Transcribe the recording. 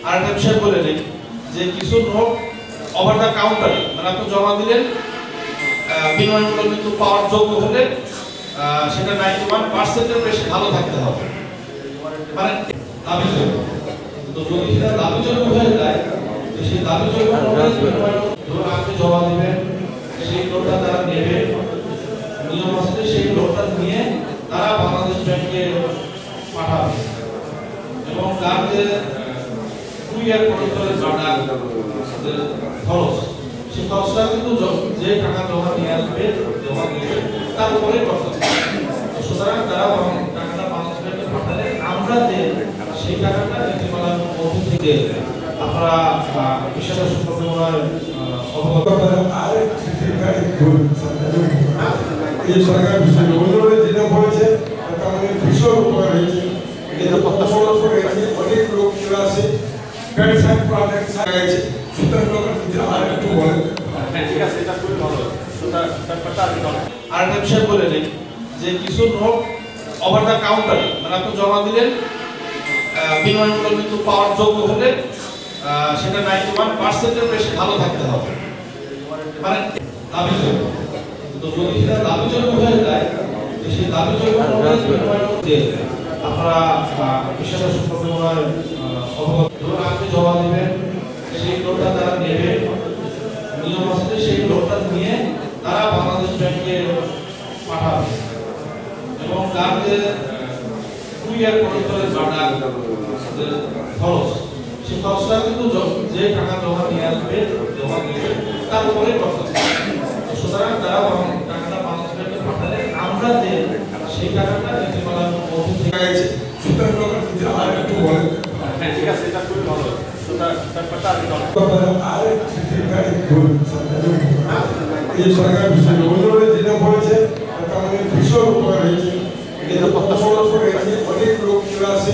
আরেকটা বিষয় বলে নেই যে কিছু নোট ওভার দ্য কাউন্টারে মানে আপনি জমা দিলেন বিনিময় মূল্য কিন্তু পাওয়ার যোগ্য হলে সেটা 91% বেশি ভালো থাকতে হবে। মানে দাবিযোগ্য, তো যদি সেটা দাবিযোগ্য হয়ে যায় সেই দাবিযোগ্য ধরুন আপনি জমা দিবেন, সেই নোটটা তারা নেবে, নিয়ম আছে সেই নোটটা নিয়ে তারা বাংলাদেশ ব্যাংকে পাঠাবে এবং তার যে 2 ইয়ার পর্যন্ত খরচ সেই খরচটা কিন্তু যে টাকা জমা নিয়ে আসবে জমা দিয়ে তার উপরে করতে হবে। সুতরাং তারা টাকাটা বাংলাদেশ ব্যাংকে পাঠালে আমরা যে সেই টাকাটা নীতিমালার মধ্যে থেকে আপনারা বিষয়টা সম্পর্কে অবগত আর এই সরকার বিষয় যেটা বলেছে আমাদের ভীষণ উপকার হয়েছে। অনেক লোক চলে আসে আরেকটা বিষয় বলে নেই যে কিছু নোট ওভার দ্য কাউন্টারে মানে আপনি জমা দিলেন বিনিময় মূল্য কিন্তু পাওয়ার যোগ্য হলে সেটা 91% বেশি ভালো থাকতে হবে। মানে দাবিযোগ্য, তো যদি সেটা দাবিযোগ্য হয়ে যায় সেই দাবিযোগ্য আপনারা বিষয়টা সম্পর্কে অবগত। ধরুন আপনি জমা দিবেন, সেই নোটটা তারা নেবে, নিয়ম আছে সেই নোটটা নিয়ে তারা বাংলাদেশ ব্যাংকে পাঠাবে এবং তার যে 2 ইয়ার পর্যন্ত খরচ সেই খরচটা কিন্তু যে টাকা জমা নিয়ে আসবে জমা দিয়ে তার উপরে করতে হবে। সুতরাং তারা টাকাটা বাংলাদেশ ব্যাংকে পাঠালে আমরা যে সেই টাকাটা নীতিমালার মধ্যে থেকে গেছে। এই সরকার বিষয় যেটা বলেছে আমাদের ভীষণ উপকার হয়েছে। অনেক লোক চলে আসে